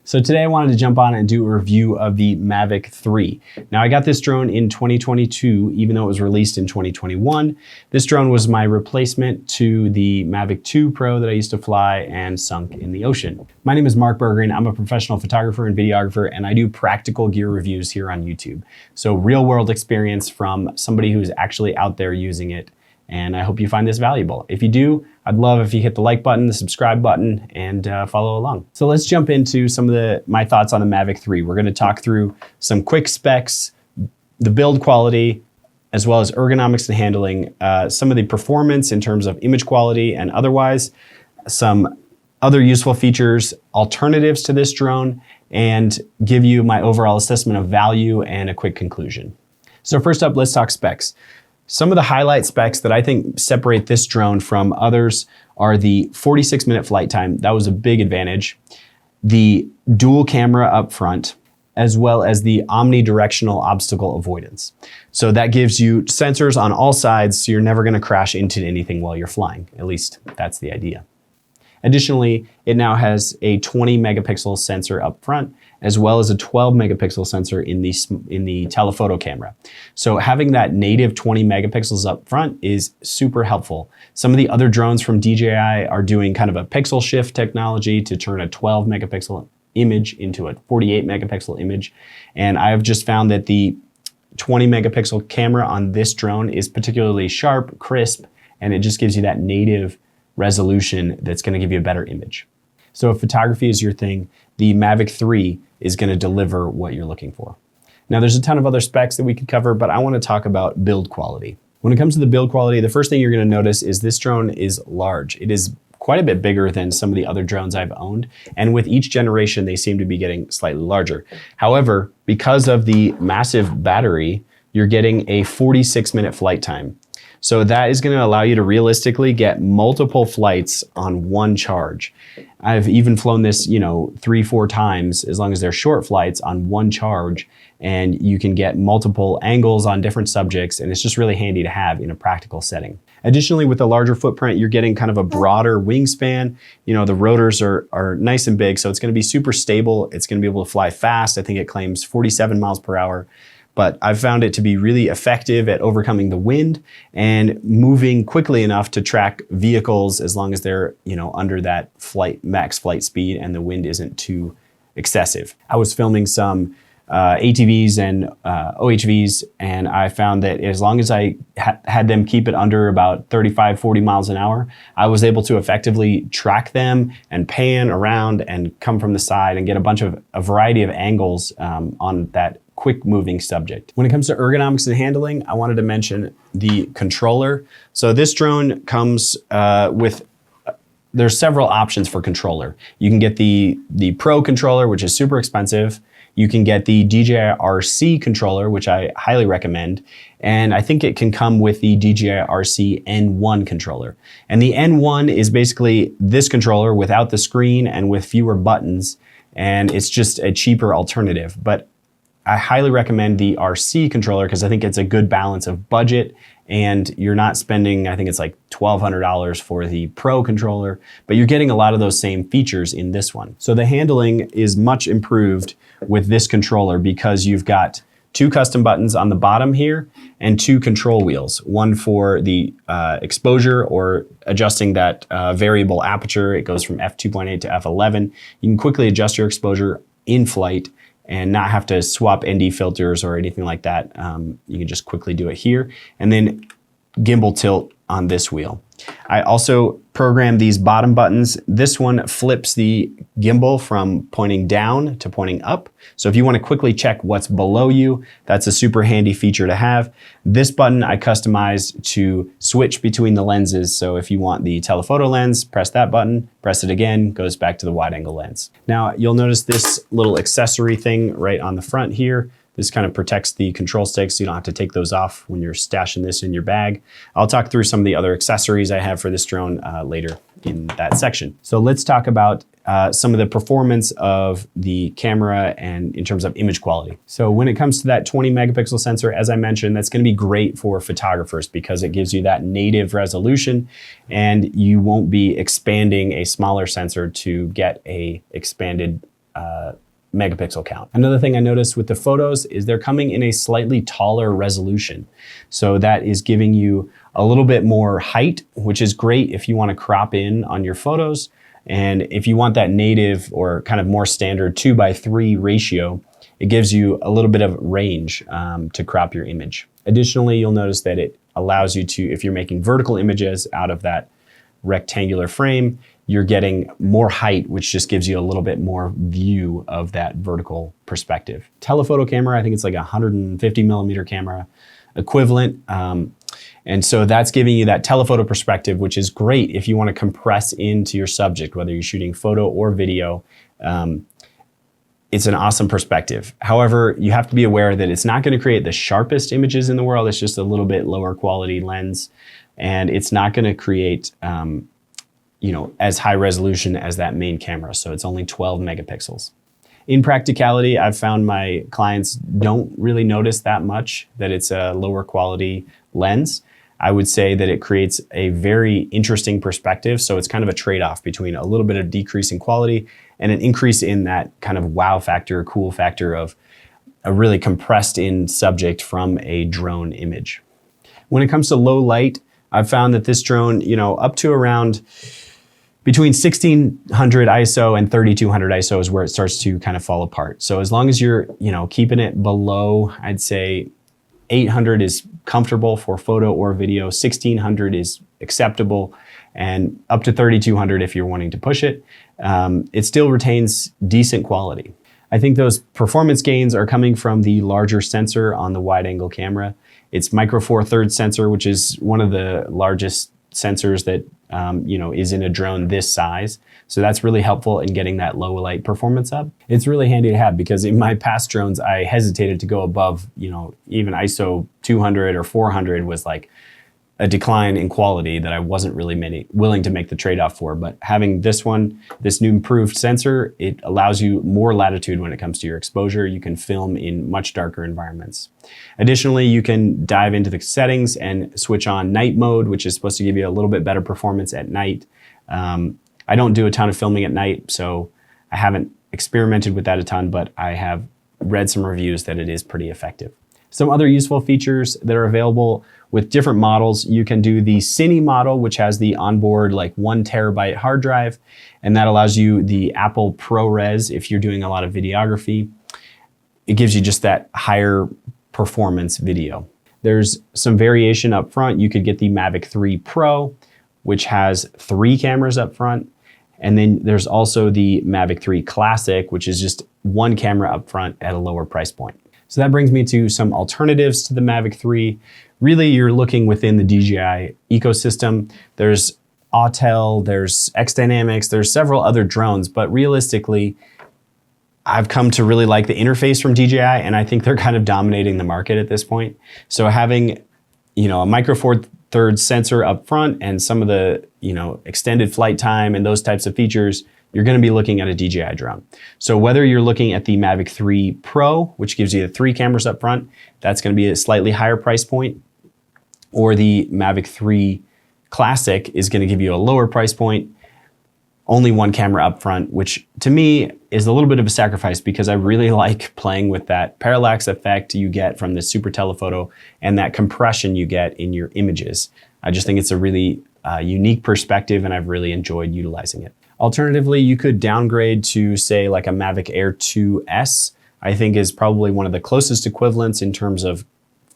So today I wanted to jump on and do a review of the Mavic 3. Now I got this drone in 2022, even though it was released in 2021. This drone was my replacement to the Mavic 2 Pro that I used to fly and sunk in the ocean. My name is Mark Berggren. I'm a professional photographer and videographer, and I do practical gear reviews here on YouTube. So real world experience from somebody who's actually out there using it. And I hope you find this valuable. If you do, I'd love if you hit the like button, the subscribe button, and follow along. So let's jump into some of my thoughts on the Mavic 3. We're gonna talk through some quick specs, the build quality, as well as ergonomics and handling, some of the performance in terms of image quality and otherwise, some other useful features, alternatives to this drone, and give you my overall assessment of value and a quick conclusion. So first up, let's talk specs. Some of the highlight specs that I think separate this drone from others are the 46-minute flight time. That was a big advantage. The dual camera up front, as well as the omnidirectional obstacle avoidance. So that gives you sensors on all sides, so you're never gonna crash into anything while you're flying. At least that's the idea. Additionally, it now has a 20 megapixel sensor up front, as well as a 12 megapixel sensor in the telephoto camera. So having that native 20 megapixels up front is super helpful. Some of the other drones from DJI are doing kind of a pixel shift technology to turn a 12 megapixel image into a 48 megapixel image. And I've just found that the 20 megapixel camera on this drone is particularly sharp, crisp, and it just gives you that native resolution that's gonna give you a better image. So if photography is your thing, the Mavic 3 is gonna deliver what you're looking for. Now there's a ton of other specs that we could cover, but I wanna talk about build quality. When it comes to the build quality, the first thing you're gonna notice is this drone is large. It is quite a bit bigger than some of the other drones I've owned. And with each generation, they seem to be getting slightly larger. However, because of the massive battery, you're getting a 46-minute flight time. So that is gonna allow you to realistically get multiple flights on one charge. I've even flown this, 3-4 times, as long as they're short flights, on one charge, and you can get multiple angles on different subjects, and it's just really handy to have in a practical setting. Additionally, with a larger footprint, you're getting kind of a broader wingspan. The rotors are nice and big, so it's gonna be super stable. It's gonna be able to fly fast. I think it claims 47 miles per hour. But I've found it to be really effective at overcoming the wind and moving quickly enough to track vehicles as long as they're under that max flight speed and the wind isn't too excessive. I was filming some ATVs and OHVs, and I found that as long as I had them keep it under about 35, 40 miles an hour, I was able to effectively track them and pan around and come from the side and get a variety of angles on that quick moving subject. When it comes to ergonomics and handling, I wanted to mention the controller. So this drone comes there's several options for controller. You can get the Pro controller, which is super expensive. You can get the DJI RC controller, which I highly recommend. And I think it can come with the DJI RC N1 controller. And the N1 is basically this controller without the screen and with fewer buttons. And it's just a cheaper alternative. But I highly recommend the RC controller because I think it's a good balance of budget, and you're not spending, I think it's like $1,200 for the Pro controller, but you're getting a lot of those same features in this one. So the handling is much improved with this controller because you've got 2 custom buttons on the bottom here and 2 control wheels, one for the exposure or adjusting that variable aperture. It goes from f2.8 to f11. You can quickly adjust your exposure in flight and not have to swap ND filters or anything like that. You can just quickly do it here. And then gimbal tilt on this wheel. I also programmed these bottom buttons. This one flips the gimbal from pointing down to pointing up. So if you want to quickly check what's below you, that's a super handy feature to have. This button I customized to switch between the lenses. So if you want the telephoto lens, press that button, press it again, goes back to the wide angle lens. Now you'll notice this little accessory thing right on the front here. This kind of protects the control sticks so you don't have to take those off when you're stashing this in your bag. I'll talk through some of the other accessories I have for this drone later in that section. So let's talk about some of the performance of the camera and in terms of image quality. So when it comes to that 20 megapixel sensor, as I mentioned, that's gonna be great for photographers because it gives you that native resolution and you won't be expanding a smaller sensor to get a expanded megapixel count. Another thing I noticed with the photos is they're coming in a slightly taller resolution. So that is giving you a little bit more height, which is great if you want to crop in on your photos. And if you want that native or kind of more standard 2:3 ratio, it gives you a little bit of range to crop your image. Additionally, you'll notice that it allows you to, if you're making vertical images out of that rectangular frame, you're getting more height, which just gives you a little bit more view of that vertical perspective. Telephoto camera, I think it's like a 150 millimeter camera equivalent. And so that's giving you that telephoto perspective, which is great if you want to compress into your subject, whether you're shooting photo or video. It's an awesome perspective. However, you have to be aware that it's not going to create the sharpest images in the world. It's just a little bit lower quality lens, and it's not going to create as high resolution as that main camera. So it's only 12 megapixels. In practicality, I've found my clients don't really notice that much that it's a lower quality lens. I would say that it creates a very interesting perspective. So it's kind of a trade-off between a little bit of decrease in quality and an increase in that kind of wow factor, cool factor of a really compressed in subject from a drone image. When it comes to low light, I've found that this drone, up to around between 1600 ISO and 3200 ISO is where it starts to kind of fall apart. So as long as you're, keeping it below, I'd say 800 is comfortable for photo or video, 1600 is acceptable, and up to 3200 if you're wanting to push it. It still retains decent quality. I think those performance gains are coming from the larger sensor on the wide angle camera. It's micro four thirds sensor, which is one of the largest sensors that is in a drone this size. So that's really helpful in getting that low light performance up. It's really handy to have because in my past drones, I hesitated to go above, even ISO 200 or 400 was like a decline in quality that I wasn't really willing to make the trade-off for. But having this one, this new improved sensor, it allows you more latitude when it comes to your exposure. You can film in much darker environments. Additionally, you can dive into the settings and switch on night mode, which is supposed to give you a little bit better performance at night. I don't do a ton of filming at night, so I haven't experimented with that a ton, but I have read some reviews that it is pretty effective. Some other useful features that are available with different models, you can do the Cine model, which has the onboard 1 terabyte hard drive, and that allows you the Apple ProRes if you're doing a lot of videography. It gives you just that higher performance video. There's some variation up front. You could get the Mavic 3 Pro, which has 3 cameras up front. And then there's also the Mavic 3 Classic, which is just 1 camera up front at a lower price point. So that brings me to some alternatives to the Mavic 3. Really, you're looking within the DJI ecosystem. There's Autel, there's X-Dynamics, there's several other drones, but realistically, I've come to really like the interface from DJI, and I think they're kind of dominating the market at this point. So having, a micro four thirds sensor up front and some of the, extended flight time and those types of features, you're going to be looking at a DJI drone. So whether you're looking at the Mavic 3 Pro, which gives you the 3 cameras up front, that's going to be a slightly higher price point, or the Mavic 3 Classic is going to give you a lower price point, only 1 camera up front, which to me is a little bit of a sacrifice because I really like playing with that parallax effect you get from the super telephoto and that compression you get in your images. I just think it's a really unique perspective, and I've really enjoyed utilizing it. Alternatively, you could downgrade to say like a Mavic Air 2S, I think is probably one of the closest equivalents in terms of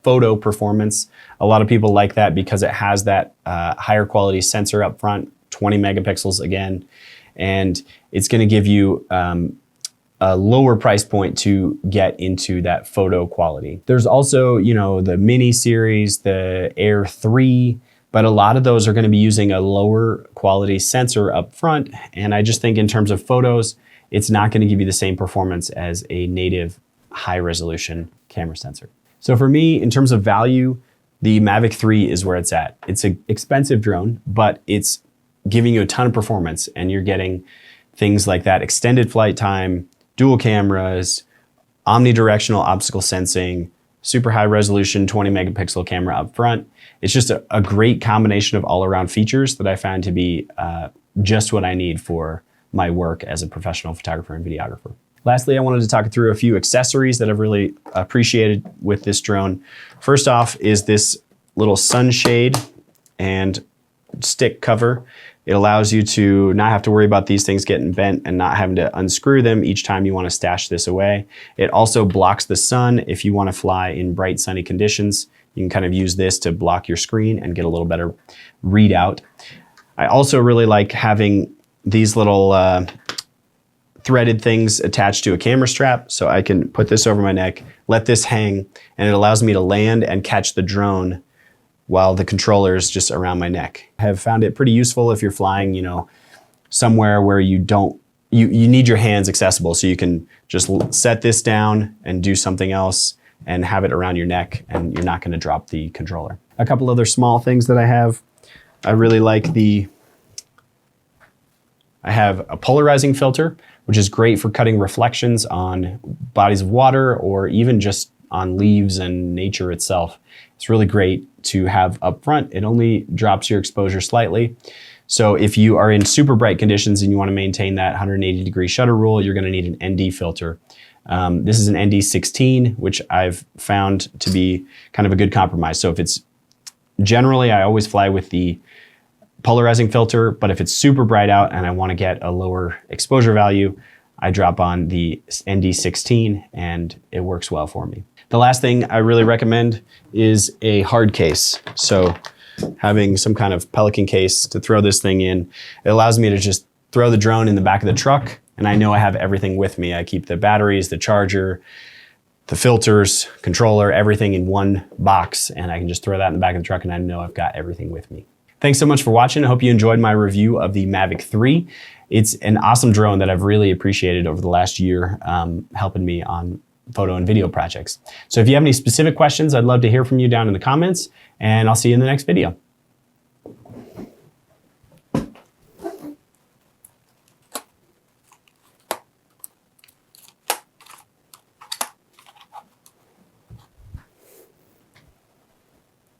photo performance. A lot of people like that because it has that higher quality sensor up front, 20 megapixels again, and it's going to give you a lower price point to get into that photo quality. There's also, the Mini series, the Air 3, but a lot of those are going to be using a lower quality sensor up front. And I just think in terms of photos, it's not going to give you the same performance as a native high resolution camera sensor. So for me, in terms of value, the Mavic 3 is where it's at. It's an expensive drone, but it's giving you a ton of performance, and you're getting things like that extended flight time, dual cameras, omnidirectional obstacle sensing, super high resolution 20 megapixel camera up front. It's just a great combination of all around features that I found to be just what I need for my work as a professional photographer and videographer. Lastly, I wanted to talk through a few accessories that I've really appreciated with this drone. First off is this little sunshade and stick cover. It allows you to not have to worry about these things getting bent and not having to unscrew them each time you want to stash this away. It also blocks the sun. If you want to fly in bright sunny conditions, you can kind of use this to block your screen and get a little better readout. I also really like having these little threaded things attached to a camera strap, so I can put this over my neck, let this hang, and it allows me to land and catch the drone while the controller is just around my neck. I have found it pretty useful if you're flying, you know, somewhere where you need your hands accessible, so you can just set this down and do something else and have it around your neck, and you're not going to drop the controller. A couple other small things that I have. I really like I have a polarizing filter, which is great for cutting reflections on bodies of water or even just on leaves and nature itself. It's really great to have up front. It only drops your exposure slightly. So if you are in super bright conditions and you want to maintain that 180-degree shutter rule, you're going to need an ND filter. This is an ND16, which I've found to be kind of a good compromise. So if it's generally, I always fly with the polarizing filter, but if it's super bright out and I want to get a lower exposure value, I drop on the ND16 and it works well for me. The last thing I really recommend is a hard case. So having some kind of Pelican case to throw this thing in, it allows me to just throw the drone in the back of the truck and I know I have everything with me. I keep the batteries, the charger, the filters, controller, everything in one box, and I can just throw that in the back of the truck and I know I've got everything with me. Thanks so much for watching. I hope you enjoyed my review of the Mavic 3. It's an awesome drone that I've really appreciated over the last year, helping me on photo and video projects. So if you have any specific questions, I'd love to hear from you down in the comments, and I'll see you in the next video.